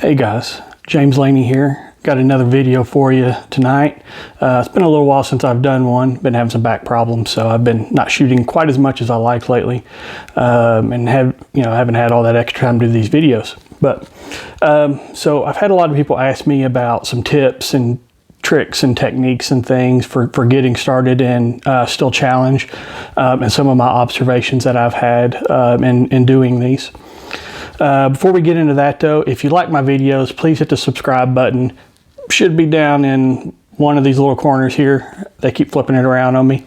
Hey guys, James Laney here. Got another video for you tonight. It's been a little while since I've done one. Been having some back problems, so I've been not shooting quite as much as I like lately, and haven't had all that extra time to do these videos. But so I've had a lot of people ask me about some tips and tricks and techniques and things for getting started in still challenge, and some of my observations that I've had in doing these. Before we get into that though, if you like my videos, please hit the subscribe button. Should be down in one of these little corners here. They keep flipping it around on me.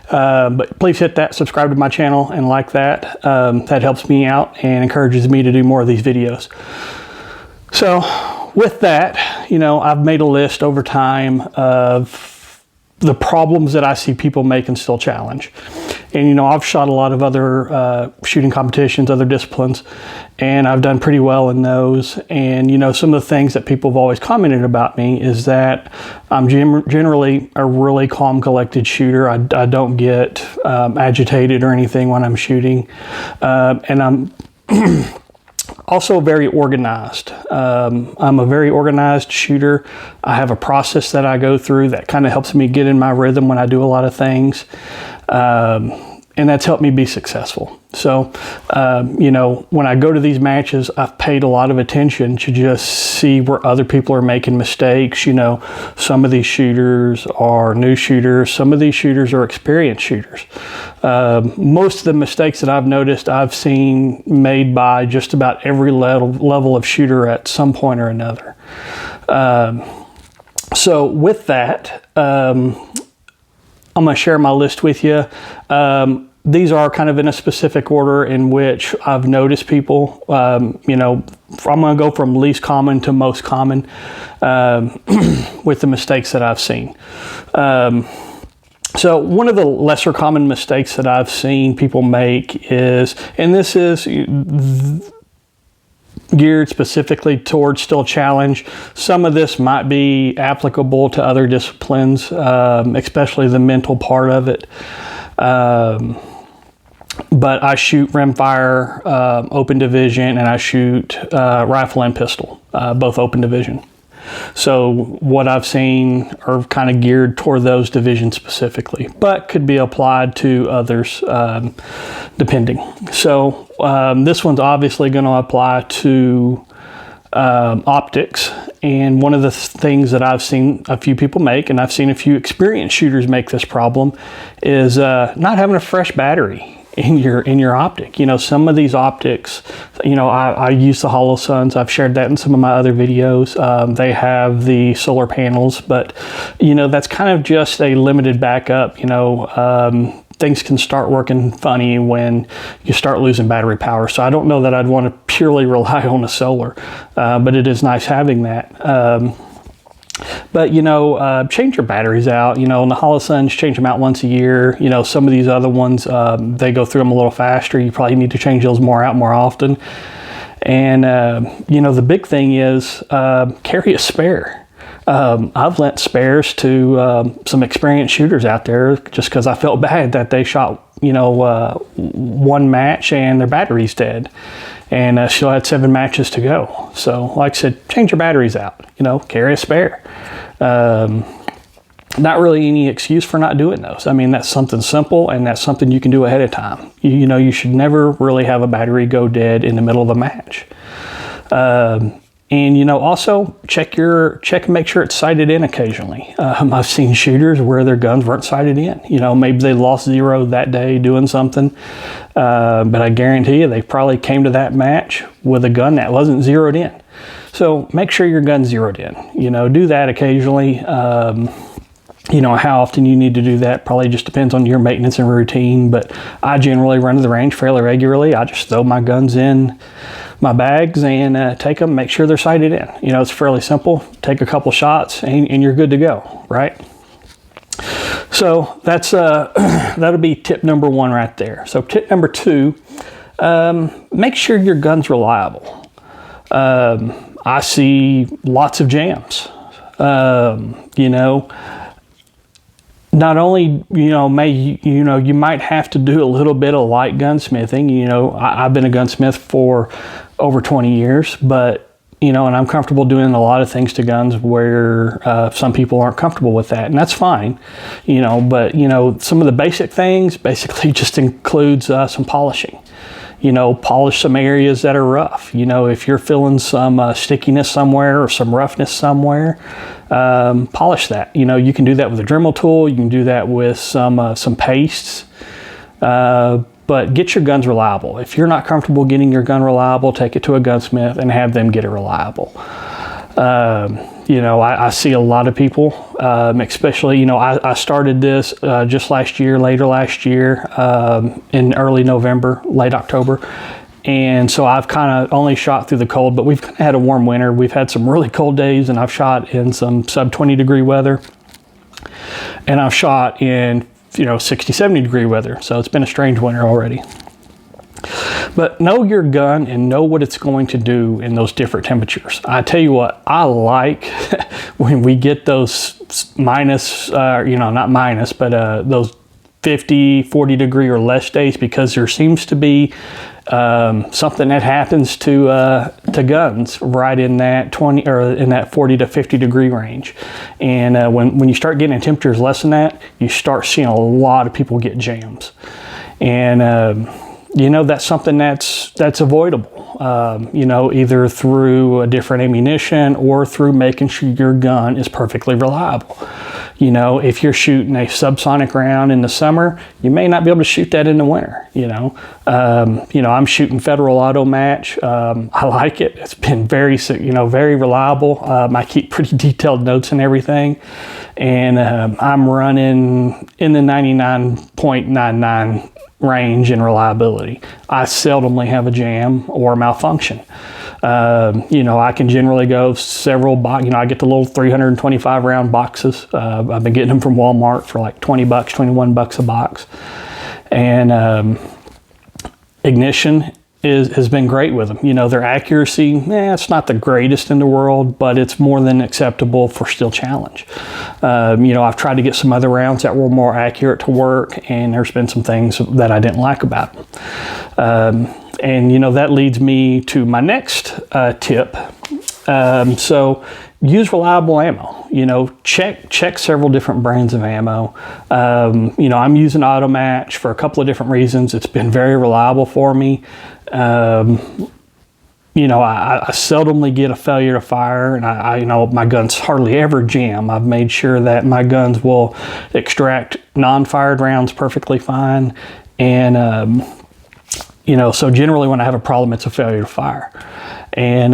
But please hit that, subscribe to my channel and like that. That helps me out and encourages me to do more of these videos. So with that, I've made a list over time of the problems that I see people make in still challenge. And, I've shot a lot of other shooting competitions, other disciplines, and I've done pretty well in those. And, some of the things that people have always commented about me is that I'm generally a really calm, collected shooter. I don't get agitated or anything when I'm shooting. And I'm also very organized. I'm a very organized shooter. I have a process that I go through that kind of helps me get in my rhythm when I do a lot of things. And that's helped me be successful. So, when I go to these matches, I've paid a lot of attention to just see where other people are making mistakes. Some of these shooters are new shooters. Some of these shooters are experienced shooters. Most of the mistakes that I've noticed, I've seen made by just about every level of shooter at some point or another. So with that, I'm going to share my list with you. These are kind of in a specific order in which I've noticed people. I'm going to go from least common to most common with the mistakes that I've seen. So one of the lesser common mistakes that I've seen people make is, and this is geared specifically towards still challenge. Some of this might be applicable to other disciplines, especially the mental part of it. But I shoot Rimfire, open division, and I shoot rifle and pistol, both open division. So what I've seen are kind of geared toward those divisions specifically, but could be applied to others depending. So this one's obviously going to apply to optics. And one of the things that I've seen a few people make, and I've seen a few experienced shooters make this problem, is not having a fresh battery in your optic. Some of these optics, I use the Hollow Suns. I've shared that in some of my other videos. They have the solar panels, but that's kind of just a limited backup. Things can start working funny when you start losing battery power. So I don't know that I'd want to purely rely on a solar, but it is nice having that. But change your batteries out. In the Hollow Suns, change them out once a year. Some of these other ones, they go through them a little faster. You probably need to change those more often. And the big thing is carry a spare. I've lent spares to some experienced shooters out there just because I felt bad that they shot one match and their battery's dead, and still had 7 matches to go. So like I said, change your batteries out, carry a spare. Not really any excuse for not doing those. I mean, that's something simple, and that's something you can do ahead of time. You should never really have a battery go dead in the middle of a match. And also check and make sure it's sighted in occasionally. I've seen shooters where their guns weren't sighted in. Maybe they lost 0 that day doing something, but I guarantee you they probably came to that match with a gun that wasn't zeroed in. So make sure your gun's zeroed in. Do that occasionally. How often you need to do that probably just depends on your maintenance and routine, but I generally run to the range fairly regularly. I just throw my guns in my bags and take them, make sure they're sighted in. It's fairly simple. Take a couple shots and you're good to go, right? So that's that'll be tip number 1 right there. So tip number 2, make sure your gun's reliable. I see lots of jams. Not only, you might have to do a little bit of light gunsmithing. I've been a gunsmith for over 20 years, but you know, and I'm comfortable doing a lot of things to guns where some people aren't comfortable with that, and that's fine, you know. But you know, some of the basic things basically just includes some polishing. You know, polish some areas that are rough. You know, if you're feeling some stickiness somewhere or some roughness somewhere, polish that. You know, you can do that with a Dremel tool. You can do that with some pastes. But get your guns reliable. If you're not comfortable getting your gun reliable, take it to a gunsmith and have them get it reliable. You know, I see a lot of people, especially, you know, I started this just later last year, in early November, late October. And so I've kind of only shot through the cold, but we've kind of had a warm winter. We've had some really cold days, and I've shot in some sub 20 degree weather. And I've shot in, you know, 60, 70 degree weather. So it's been a strange winter already. But know your gun and know what it's going to do in those different temperatures. I tell you what, I like when we get those minus, you know, not minus, but those 50, 40 degree or less days, because there seems to be something that happens to guns right in that 20 or in that 40 to 50 degree range. And when you start getting temperatures less than that, you start seeing a lot of people get jams. And you know, that's something that's avoidable. You know, either through a different ammunition or through making sure your gun is perfectly reliable. You know, if you're shooting a subsonic round in the summer, you may not be able to shoot that in the winter. You know, I'm shooting Federal Auto Match. I like it. It's been very reliable. I keep pretty detailed notes and everything, and I'm running in the 99.99 range and reliability. I seldomly have a jam or a malfunction. You know, I can generally go several I get the little 325 round boxes. I've been getting them from Walmart for like 20 bucks, 21 bucks a box. And ignition has been great with them. You know, their accuracy, it's not the greatest in the world, but it's more than acceptable for steel challenge. You know, I've tried to get some other rounds that were more accurate to work, and there's been some things that I didn't like about them. And, you know, that leads me to my next tip. So use reliable ammo. You know, check several different brands of ammo. You know, I'm using Auto Match for a couple of different reasons. It's been very reliable for me. You know, I seldomly get a failure to fire, and you know, my guns hardly ever jam. I've made sure that my guns will extract non-fired rounds perfectly fine. And, you know, so generally when I have a problem, it's a failure to fire. And,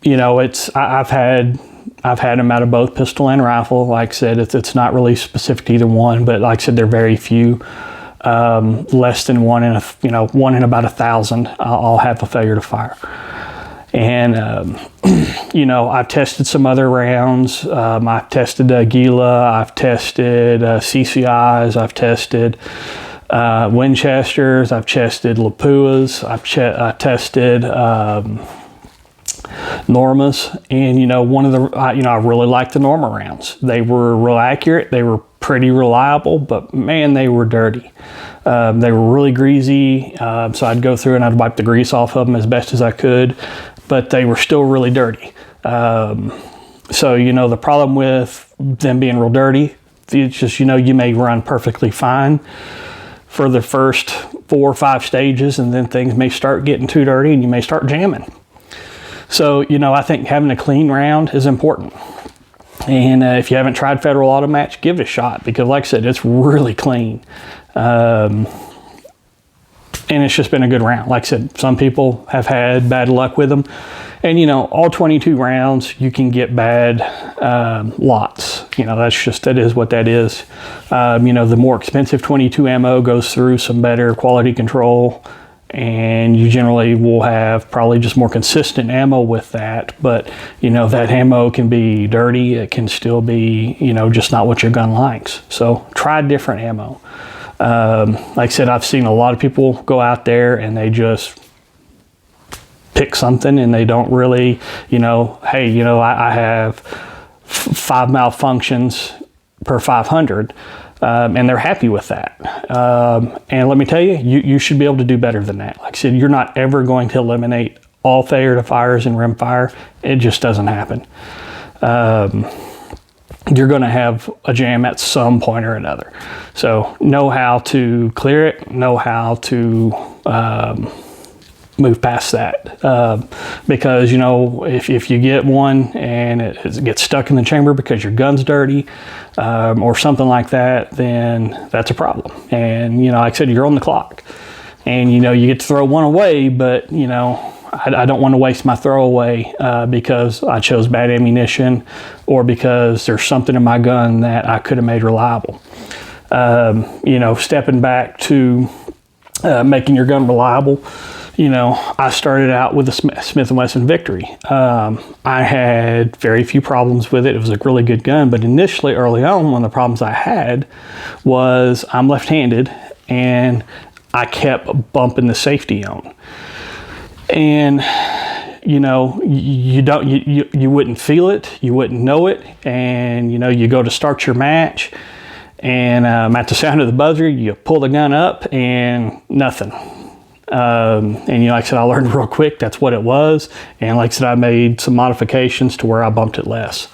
you know, I've had them out of both pistol and rifle. Like I said, it's not really specific to either one, but like I said, they're very few. Less than one in about 1,000, I'll have a failure to fire. And, you know, I've tested some other rounds. I've tested Gila, I've tested CCIs, I've tested Winchesters, I've tested Lapuas, I've tested Normas, and you know, I really liked the Norma rounds. They were real accurate, they were pretty reliable, but man, they were dirty. They were really greasy, so I'd go through and I'd wipe the grease off of them as best as I could, but they were still really dirty. So, you know, the problem with them being real dirty, it's just, you know, you may run perfectly fine for the first 4 or 5 stages, and then things may start getting too dirty and you may start jamming. So, you know, I think having a clean round is important. And if you haven't tried Federal Auto Match, give it a shot, because like I said, it's really clean. And it's just been a good round. Like I said, some people have had bad luck with them. And, you know, all 22 rounds, you can get bad lots. You know, that is what that is. You know, the more expensive 22 ammo goes through some better quality control, and you generally will have probably just more consistent ammo with that. But, you know, that ammo can be dirty. It can still be, you know, just not what your gun likes. So try different ammo. Like I said, I've seen a lot of people go out there and they just pick something and they don't really, you know, hey, you know, I have 5 malfunctions per 500. And they're happy with that. And let me tell you, you should be able to do better than that. Like I said, you're not ever going to eliminate all failure to fires in rimfire. It just doesn't happen. You're going to have a jam at some point or another. So know how to clear it, know how to move past that. Because, you know, if you get one and it gets stuck in the chamber because your gun's dirty or something like that, then that's a problem. And, you know, like I said, you're on the clock. And, you know, you get to throw one away, but, you know, I don't want to waste my throwaway because I chose bad ammunition or because there's something in my gun that I could have made reliable. You know, stepping back to making your gun reliable, you know, I started out with the Smith & Wesson Victory. I had very few problems with it. It was a really good gun, but initially, early on, one of the problems I had was I'm left-handed and I kept bumping the safety on. And, you know, you wouldn't feel it, you wouldn't know it, and, you know, you go to start your match, and at the sound of the buzzer, you pull the gun up, and nothing. And, you know, like I said, I learned real quick that's what it was, and like I said, I made some modifications to where I bumped it less.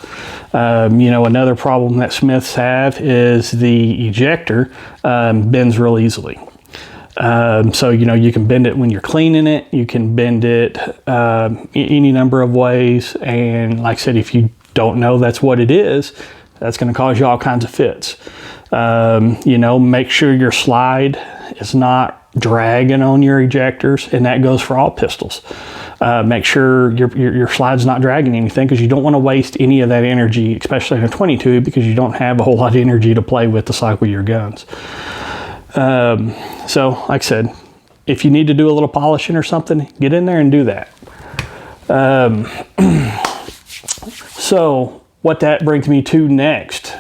You know, another problem that Smiths have is the ejector bends real easily. So, you know, you can bend it when you're cleaning it, you can bend it any number of ways, and like I said, if you don't know that's what it is, that's going to cause you all kinds of fits. You know, make sure your slide is not dragging on your ejectors, and that goes for all pistols. Make sure your slide's not dragging anything, because you don't want to waste any of that energy, especially in a 22, because you don't have a whole lot of energy to play with to cycle your guns. So like I said, if you need to do a little polishing or something, get in there and do that. So what that brings me to next,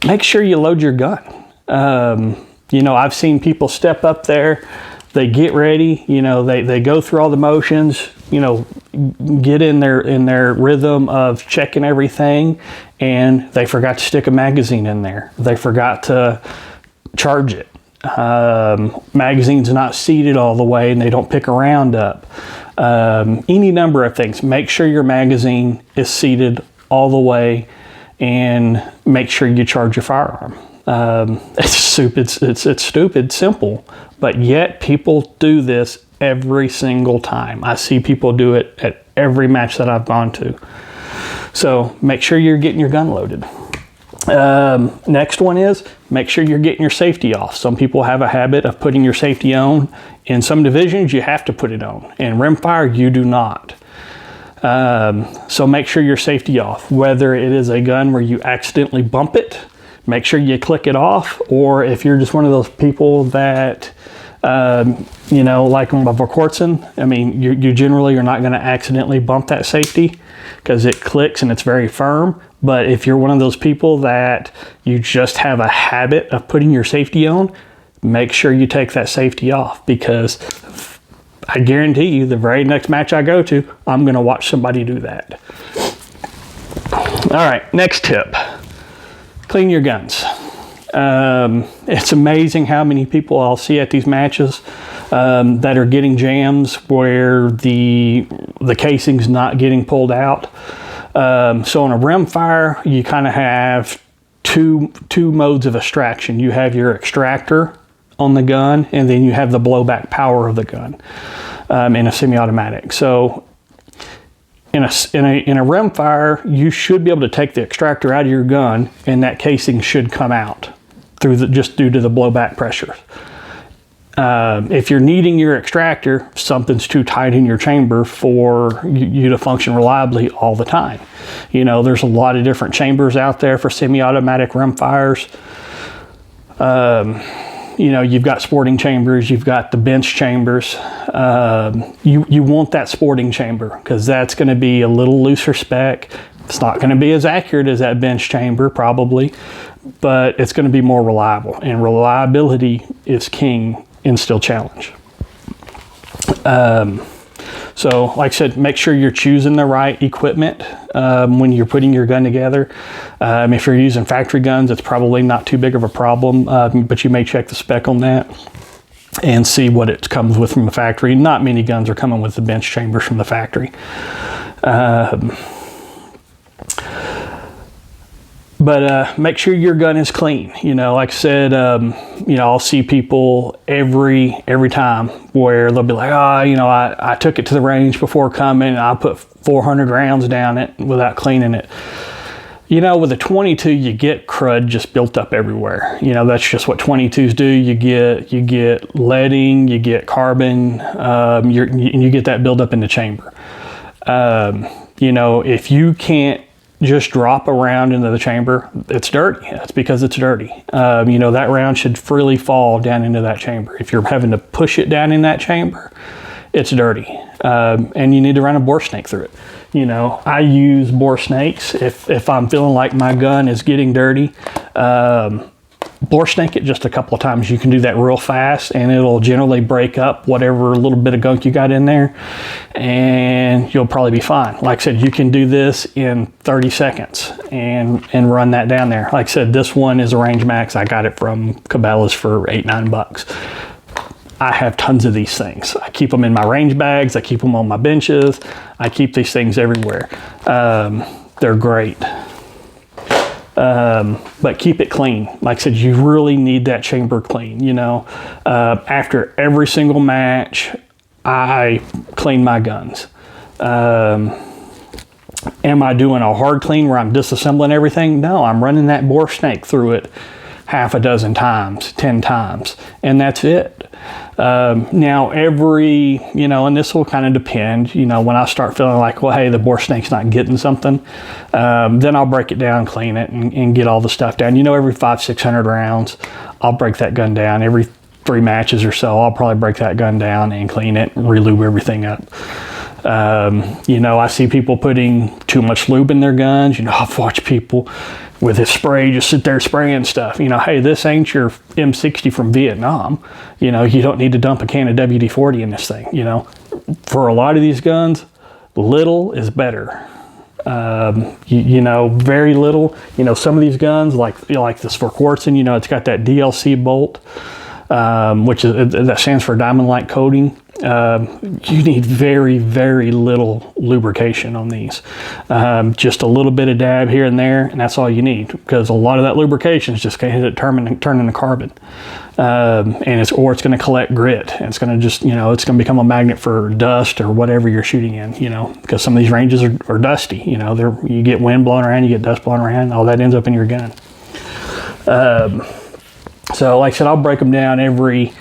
make sure you load your gun. You know, I've seen people step up there, they get ready, you know, they go through all the motions, you know, get in their rhythm of checking everything, and they forgot to stick a magazine in there. They forgot to charge it. Magazine's not seated all the way, and they don't pick a round up. Any number of things. Make sure your magazine is seated all the way, and make sure you charge your firearm. It's stupid simple, but yet people do this every single time. I see people do it at every match that I've gone to. So make sure you're getting your gun loaded. Next one is make sure you're getting your safety off. Some people have a habit of putting your safety on. In some divisions, you have to put it on. In rimfire, you do not. So make sure your safety off. Whether it is a gun where you accidentally bump it, make sure you click it off. Or if you're just one of those people that, you know, like on a Verkortsen, I mean, you generally are not going to accidentally bump that safety because it clicks and it's very firm. But if you're one of those people that you just have a habit of putting your safety on, make sure you take that safety off, because I guarantee you the very next match I go to, I'm going to watch somebody do that. All right, next tip, clean your guns. It's amazing how many people I'll see at these matches that are getting jams where the casing's not getting pulled out. So in a rimfire, you kind of have two modes of extraction. You have your extractor on the gun, and then you have the blowback power of the gun in a semi-automatic. So in a rimfire, you should be able to take the extractor out of your gun, and that casing should come out just due to the blowback pressure. If you're needing your extractor, something's too tight in your chamber for you to function reliably all the time. You know, there's a lot of different chambers out there for semi-automatic rimfires. You know, you've got sporting chambers, you've got the bench chambers. You want that sporting chamber because that's going to be a little looser spec. It's not going to be as accurate as that bench chamber probably, but it's going to be more reliable, and reliability is king in Steel Challenge. So like I said, make sure you're choosing the right equipment when you're putting your gun together. If you're using factory guns, it's probably not too big of a problem, but you may check the spec on that. and see what it comes with from the factory. Not many guns are coming with the bench chambers from the factory. But make sure your gun is clean. Like I said, I'll see people every time where they'll be like, I took it to the range before coming, and I put 400 rounds down it without cleaning it. With a 22, you get crud just built up everywhere. That's just what 22s do. You get leading, you get carbon, you get that buildup in the chamber. If you can't just drop a round into the chamber, it's dirty. That's because it's dirty. That round should freely fall down into that chamber. If you're having to push it down in that chamber, it's dirty. And you need to run a bore snake through it. I use bore snakes if I'm feeling like my gun is getting dirty. Bore snake it just a couple of times. You can do that real fast, and it'll generally break up whatever little bit of gunk you got in there, and you'll probably be fine. Like I said, you can do this in 30 seconds and run that down there. Like I said, this one is a Range Max. I got it from Cabela's for $8-9. I have tons of these things. I keep them in my range bags. I keep them on my benches. I keep these things everywhere. They're great. But keep it clean. Like I said, you really need that chamber clean. After every single match, I clean my guns. Am I doing a hard clean where I'm disassembling everything? No, I'm running that bore snake through it half a dozen times, 10 times, and that's it. Now and this will kind of depend, when I start feeling like, well, hey, the bore snake's not getting something, then I'll break it down, clean it, and get all the stuff down. Every 500-600 rounds, I'll break that gun down. Every 3 matches or so, I'll probably break that gun down and clean it and re-lube everything up. I see people putting too much lube in their guns. I've watched people with his spray just sit there spraying stuff. Hey, this ain't your M60 from Vietnam. You don't need to dump a can of WD-40 in this thing. For a lot of these guns, little is better. Very little. Some of these guns, like this for Quartzen, it's got that DLC bolt, which is that stands for diamond light coating. You need very, very little lubrication on these. Just a little bit of dab here and there, and that's all you need, because a lot of that lubrication is just going to turn into carbon. And it's going to collect grit, and it's going to just, it's going to become a magnet for dust or whatever you're shooting in, because some of these ranges are dusty. You get wind blowing around, you get dust blowing around, all that ends up in your gun. So like I said, I'll break them down every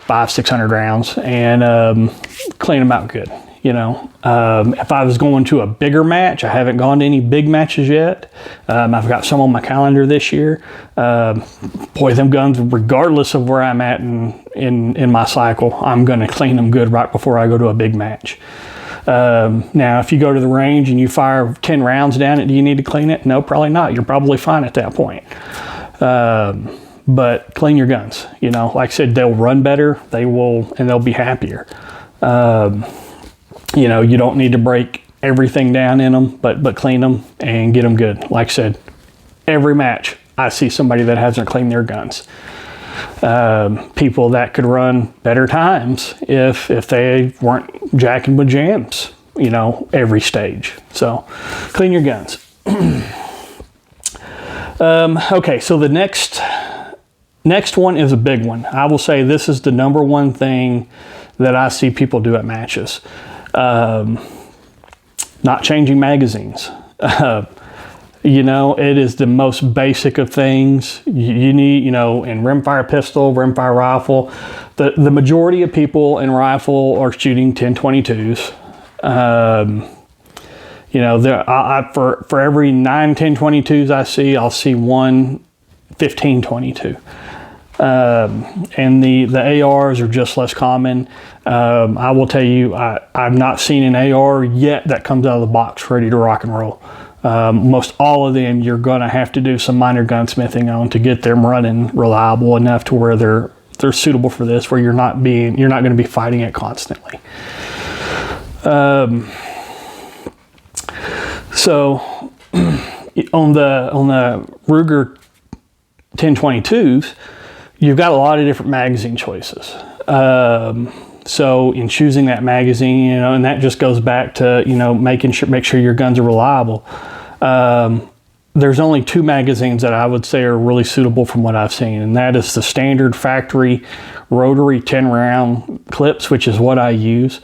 500-600 rounds and clean them out good. If I was going to a bigger match, I haven't gone to any big matches yet. I've got some on my calendar this year. Boy, them guns, regardless of where I'm at in my cycle, I'm going to clean them good right before I go to a big match. Now, if you go to the range and you fire 10 rounds down it, do you need to clean it? No, probably not. You're probably fine at that point. But clean your guns. Like I said, they'll run better. They'll be happier. You don't need to break everything down in them, but clean them and get them good. Like I said, every match I see somebody that hasn't cleaned their guns. People that could run better times if they weren't jacking with jams, every stage. So clean your guns. Okay, so the next one is a big one. I will say this is the number one thing that I see people do at matches. Not changing magazines. It is the most basic of things. You need, in rimfire pistol, rimfire rifle, the majority of people in rifle are shooting 10-22s. For every 9 10-22s I see, I'll see one 15-22. And the ARs are just less common. I will tell you, I've not seen an AR yet that comes out of the box ready to rock and roll. Most all of them you're going to have to do some minor gunsmithing on to get them running reliable enough to where they're suitable for this, where you're not going to be fighting it constantly. So on the Ruger 10-22s, you've got a lot of different magazine choices. So in choosing that magazine, you know, and that just goes back to, you know, make sure your guns are reliable. There's only 2 magazines that I would say are really suitable from what I've seen, and that is the standard factory rotary 10-round clips, which is what I use,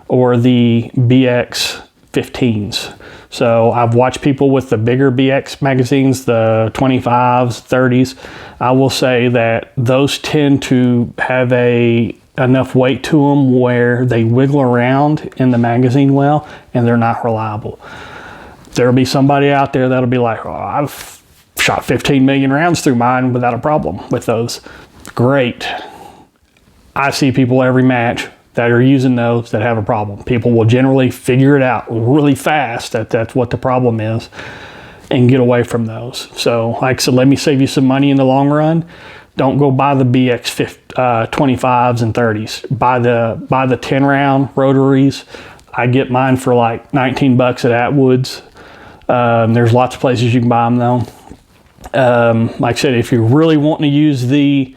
or the BX 15s. So I've watched people with the bigger BX magazines, the 25s, 30s. I will say that those tend to have enough weight to them where they wiggle around in the magazine well, and they're not reliable. There'll be somebody out there that'll be like, oh, I've shot 15 million rounds through mine without a problem with those. Great. I see people every match that are using those that have a problem. People will generally figure it out really fast that that's what the problem is and get away from those. So like I said, let me save you some money in the long run. Don't go buy the BX 25s and 30s. Buy the 10-round rotaries. I get mine for like 19 bucks at Atwood's. There's lots of places you can buy them though. Like I said, if you're really wanting to use the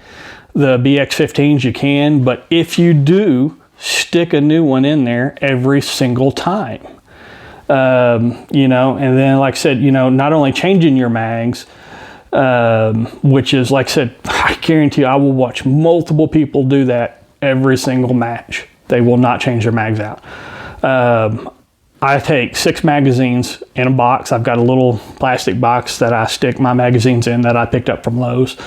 BX 15s, you can, but if you do, stick a new one in there every single time. You know, and then like I said, you know, not only changing your mags, which is, like I said, I guarantee you, I will watch multiple people do that every single match. They will not change their mags out. I take 6 magazines in a box. I've got a little plastic box that I stick my magazines in that I picked up from Lowe's.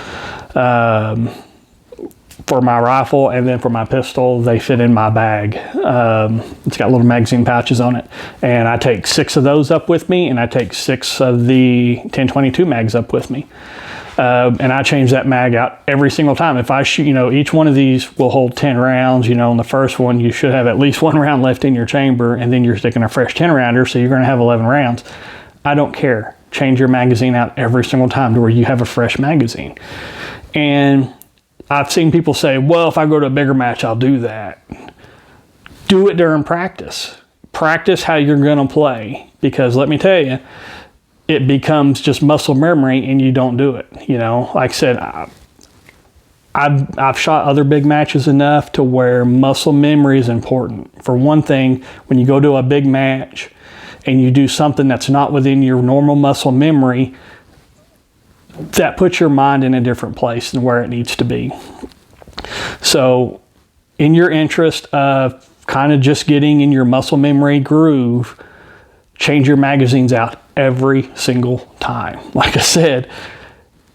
For my rifle, and then for my pistol, they fit in my bag. It's got little magazine pouches on it, and I take 6 of those up with me, and I take 6 of the 1022 mags up with me. And I change that mag out every single time. If I shoot, you know, each one of these will hold 10 rounds. You know, in the first one, you should have at least 1 round left in your chamber, and then you're sticking a fresh 10 rounder, so you're going to have 11 rounds. I don't care. Change your magazine out every single time to where you have a fresh magazine. And I've seen people say, well, if I go to a bigger match, I'll do that. Do it during practice. Practice how you're going to play, because let me tell you, it becomes just muscle memory and you don't do it. You know, like I said, I've shot other big matches enough to where muscle memory is important. For one thing, when you go to a big match and you do something that's not within your normal muscle memory, that puts your mind in a different place than where it needs to be. So in your interest of kind of just getting in your muscle memory groove, change your magazines out every single time. Like I said,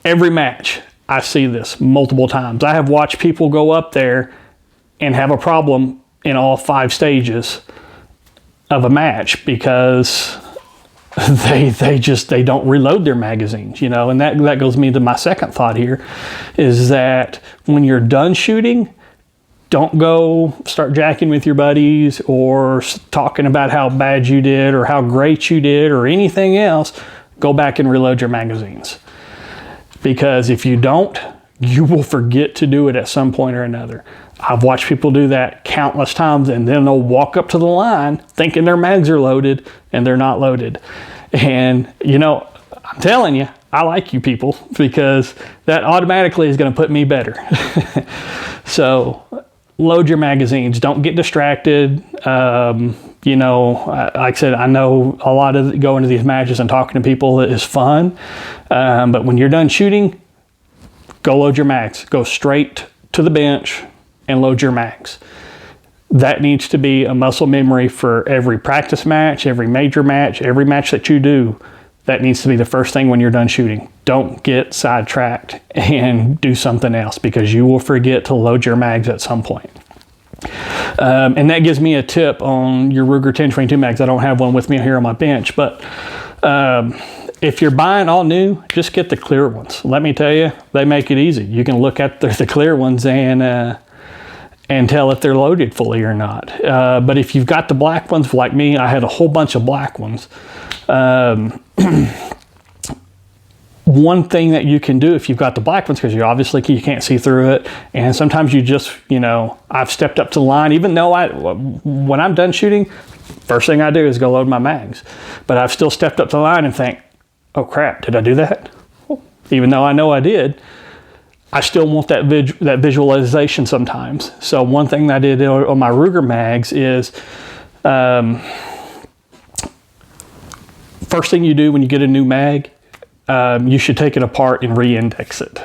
every match, I see this multiple times. I have watched people go up there and have a problem in all 5 stages of a match because they don't reload their magazines, you know. And that goes me to my second thought here, is that when you're done shooting, don't go start jacking with your buddies or talking about how bad you did or how great you did or anything else. Go back and reload your magazines, because if you don't, you will forget to do it at some point or another. I've watched people do that countless times, and then they'll walk up to the line thinking their mags are loaded and they're not loaded. And you know, I'm telling you, I like you people, because that automatically is going to put me better. So load your magazines. Don't get distracted. You know, like I said, I know a lot of going to these matches and talking to people is fun. But when you're done shooting, go load your mags. Go straight to the bench and load your mags. That needs to be a muscle memory for every practice match, every major match, every match that you do. That needs to be the first thing when you're done shooting. Don't get sidetracked and do something else, because you will forget to load your mags at some point. And that gives me a tip on your Ruger 1022 mags. I don't have one with me here on my bench, but if you're buying all new, just get the clear ones. Let me tell you, they make it easy. You can look at the clear ones and tell if they're loaded fully or not. But if you've got the black ones, like me, I had a whole bunch of black ones. One thing that you can do if you've got the black ones, because you can't see through it, and sometimes you just, you know, I've stepped up to the line, even though when I'm done shooting, first thing I do is go load my mags. But I've still stepped up to the line and think, oh crap, did I do that? Even though I know I did, I still want that visualization sometimes. So one thing that I did on my Ruger mags is, first thing you do when you get a new mag, you should take it apart and re-index it,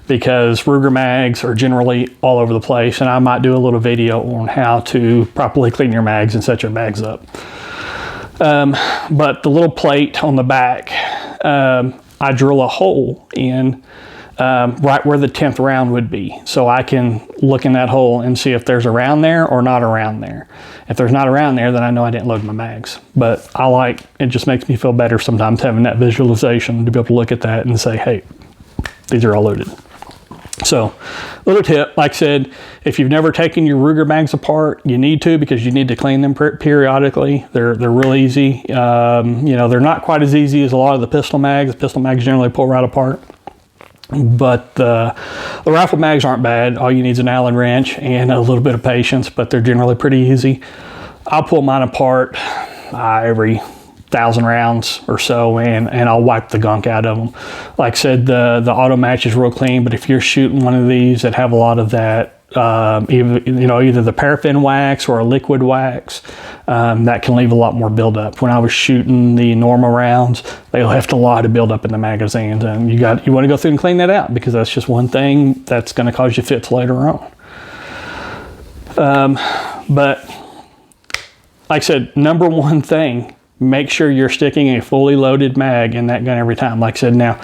because Ruger mags are generally all over the place, and I might do a little video on how to properly clean your mags and set your mags up. But the little plate on the back, I drill a hole in right where the 10th round would be, so I can look in that hole and see if there's a round there or not around there. If there's not around there, then I know I didn't load my mags. But it just makes me feel better sometimes having that visualization to be able to look at that and say, hey, these are all loaded. So, little tip, like I said, if you've never taken your Ruger mags apart, you need to, because you need to clean them periodically. They're real easy. You know, they're not quite as easy as a lot of the pistol mags. The pistol mags generally pull right apart. But the rifle mags aren't bad. All you need is an Allen wrench and a little bit of patience, but they're generally pretty easy. I'll pull mine apart every 1,000 rounds or so, and I'll wipe the gunk out of them. Like I said, the auto match is real clean, but if you're shooting one of these that have a lot of that, either the paraffin wax or a liquid wax, that can leave a lot more buildup. When I was shooting the normal rounds, they left a lot of buildup in the magazines, and you want to go through and clean that out, because that's just one thing that's going to cause you fits later on. But like I said, number one thing, make sure you're sticking a fully loaded mag in that gun every time. Like I said, now,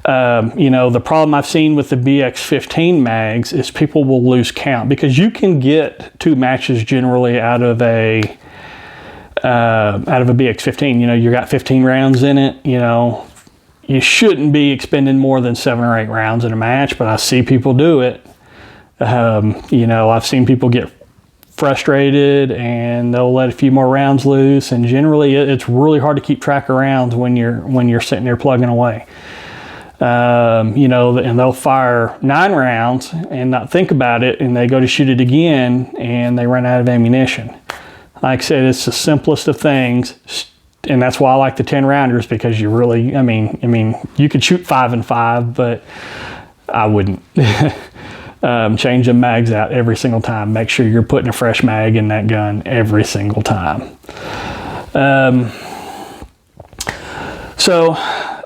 the problem I've seen with the BX-15 mags is people will lose count, because you can get 2 matches generally out of a BX-15. You know, you got 15 rounds in it. You know, you shouldn't be expending more than 7 or 8 rounds in a match, but I see people do it. I've seen people get frustrated and they'll let a few more rounds loose, and generally it's really hard to keep track of rounds when you're sitting there plugging away. And they'll fire 9 rounds and not think about it, and they go to shoot it again and they run out of ammunition. Like I said, it's the simplest of things, and that's why I like the 10 rounders, because you really, you could shoot 5 and 5, but I wouldn't. Change the mags out every single time. Make sure you're putting a fresh mag in that gun every single time. So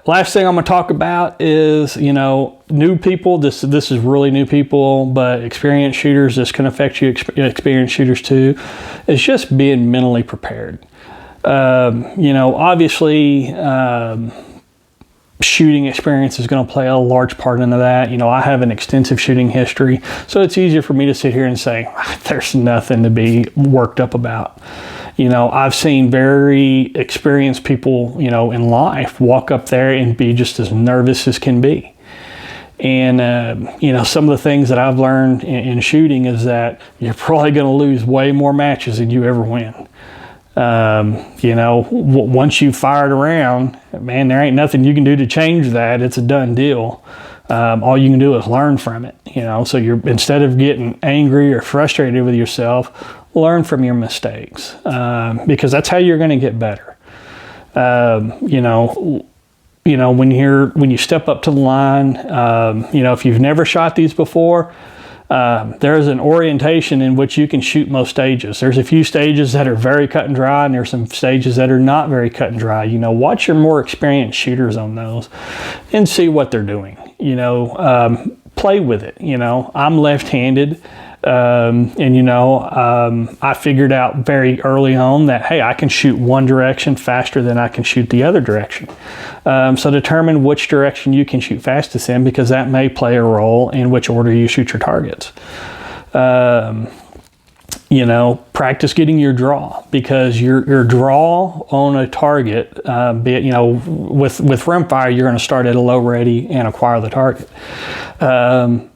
last thing I'm going to talk about is, new people. This is really new people, but experienced shooters, this can affect you, experienced shooters too. It's just being mentally prepared. Obviously, shooting experience is going to play a large part into that. I have an extensive shooting history, so it's easier for me to sit here and say, there's nothing to be worked up about. I've seen very experienced people, in life walk up there and be just as nervous as can be. And, some of the things that I've learned in shooting is that you're probably going to lose way more matches than you ever win. Once you've fired around, man, there ain't nothing you can do to change that. It's a done deal. All you can do is learn from it, so instead of getting angry or frustrated with yourself, learn from your mistakes, because that's how you're going to get better. When you step up to the line, if you've never shot these before, there's an orientation in which you can shoot most stages. There's a few stages that are very cut and dry, and there's some stages that are not very cut and dry. Watch your more experienced shooters on those and see what they're doing. Play with it. I'm left-handed, I figured out very early on that, hey, I can shoot one direction faster than I can shoot the other direction. So determine which direction you can shoot fastest in, because that may play a role in which order you shoot your targets. Practice getting your draw, because your draw on a target, with Rimfire, you're going to start at a low ready and acquire the target.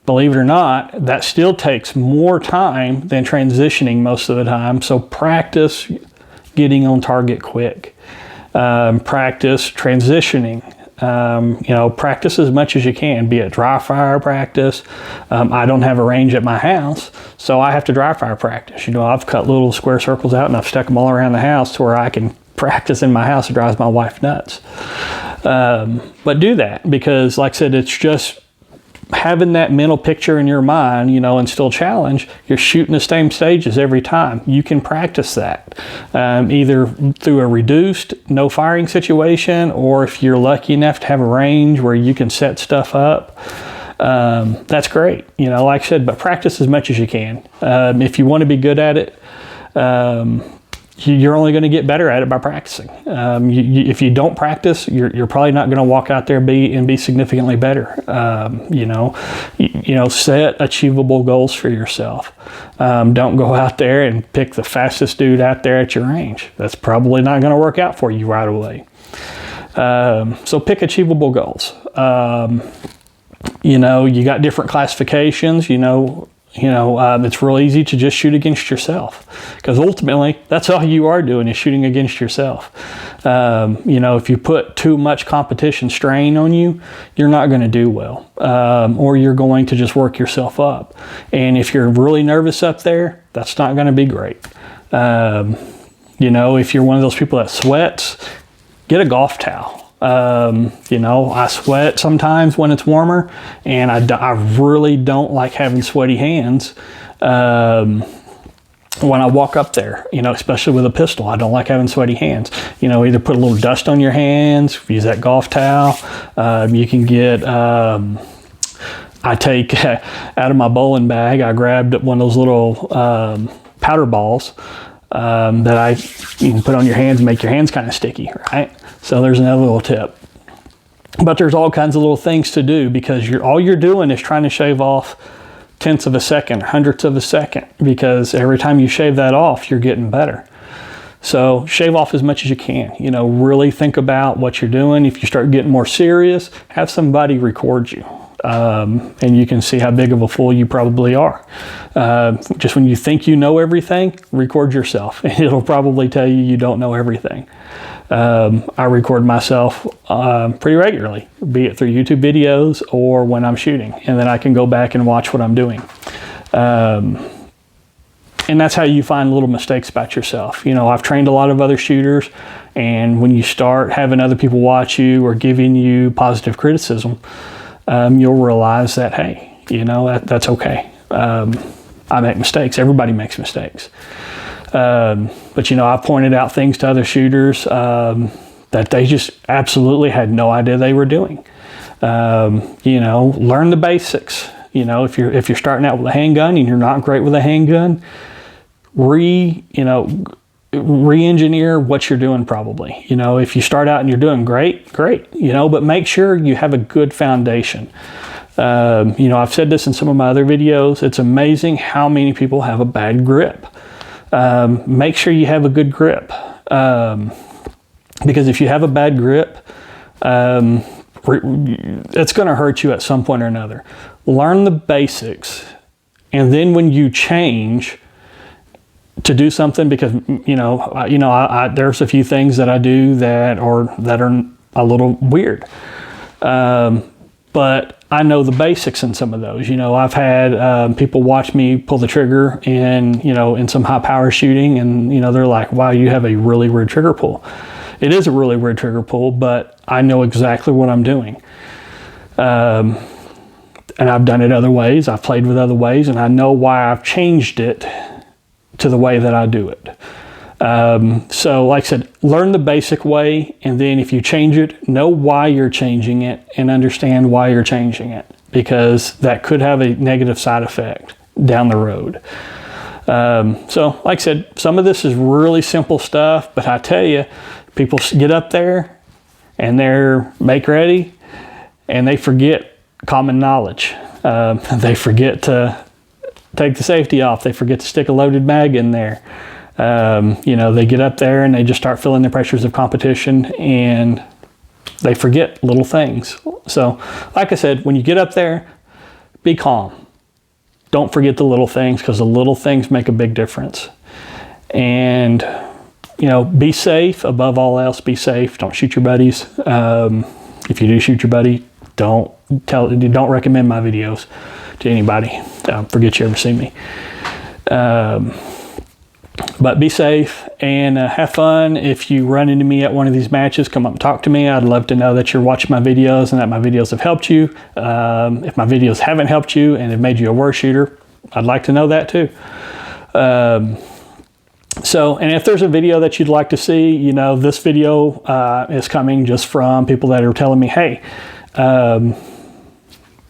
Believe it or not, that still takes more time than transitioning most of the time. So practice getting on target quick. Practice transitioning. Practice as much as you can, be it dry fire practice. I don't have a range at my house, so I have to dry fire practice. I've cut little square circles out and I've stuck them all around the house to where I can practice in my house. It drives my wife nuts. But do that, because like I said, it's just having that mental picture in your mind, and still challenge, you're shooting the same stages every time. You can practice that, either through a reduced no firing situation, or if you're lucky enough to have a range where you can set stuff up. That's great, like I said, but practice as much as you can. If you want to be good at it, you're only going to get better at it by practicing. If you don't practice, you're probably not going to walk out there and be significantly better. Set achievable goals for yourself. Don't go out there and pick the fastest dude out there at your range. That's probably not going to work out for you right away. So pick achievable goals. You got different classifications, it's real easy to just shoot against yourself, because ultimately that's all you are doing is shooting against yourself. If you put too much competition strain on you, you're not going to do well, or you're going to just work yourself up. And if you're really nervous up there, that's not going to be great. If you're one of those people that sweats, get a golf towel. I sweat sometimes when it's warmer, and I really don't like having sweaty hands when I walk up there, especially with a pistol. I don't like having sweaty hands. Either put a little dust on your hands, use that golf towel. You can get, I take out of my bowling bag, I grabbed one of those little powder balls that you can put on your hands and make your hands kind of sticky, right? So there's another little tip. But there's all kinds of little things to do, because all you're doing is trying to shave off tenths of a second, hundredths of a second, because every time you shave that off, you're getting better. So shave off as much as you can. Really think about what you're doing. If you start getting more serious, have somebody record you. And you can see how big of a fool you probably are. Just when you think you know everything, record yourself, and it'll probably tell you don't know everything. I record myself pretty regularly, be it through YouTube videos or when I'm shooting, and then I can go back and watch what I'm doing. And that's how you find little mistakes about yourself. I've trained a lot of other shooters, and when you start having other people watch you or giving you positive criticism, you'll realize that, hey, that's okay. I make mistakes. Everybody makes mistakes. But I've pointed out things to other shooters that they just absolutely had no idea they were doing. Learn the basics. If you're starting out with a handgun and you're not great with a handgun, re-engineer what you're doing probably. If you start out and you're doing great, but make sure you have a good foundation. I've said this in some of my other videos. It's amazing how many people have a bad grip. Make sure you have a good grip. Because if you have a bad grip, it's going to hurt you at some point or another. Learn the basics, and then when you change to do something, because there's a few things that I do that are a little weird, but I know the basics in some of those. I've had people watch me pull the trigger in some high power shooting, and they're like, wow, you have a really weird trigger pull. It is a really weird trigger pull, but I know exactly what I'm doing. And I've done it other ways. I've played with other ways, and I know why I've changed it to the way that I do it. So like I said, learn the basic way, and then if you change it, know why you're changing it and understand why you're changing it, because that could have a negative side effect down the road. So like I said, some of this is really simple stuff, but I tell you, people get up there and they're make ready and they forget common knowledge. They forget to take the safety off. They forget to stick a loaded mag in there. They get up there and they just start feeling the pressures of competition, and they forget little things. So, like I said, when you get up there, be calm. Don't forget the little things, because the little things make a big difference. And, be safe. Above all else, be safe. Don't shoot your buddies. If you do shoot your buddy, don't recommend my videos to anybody. Forget you ever see me. But be safe and have fun. If you run into me at one of these matches, come up and talk to me. I'd love to know that you're watching my videos and that my videos have helped you. If my videos haven't helped you and have made you a worse shooter, I'd like to know that too. And if there's a video that you'd like to see, you know, this video is coming just from people that are telling me, hey,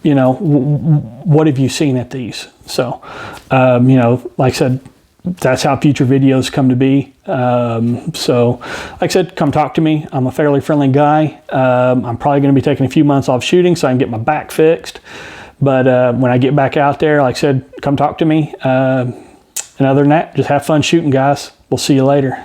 you know, what have you seen at these? So, you know, like I said, that's how future videos come to be. So like I said, come talk to me. I'm a fairly friendly guy. I'm probably going to be taking a few months off shooting so I can get my back fixed. But when I get back out there, like I said, come talk to me. And other than that, just have fun shooting, guys. We'll see you later.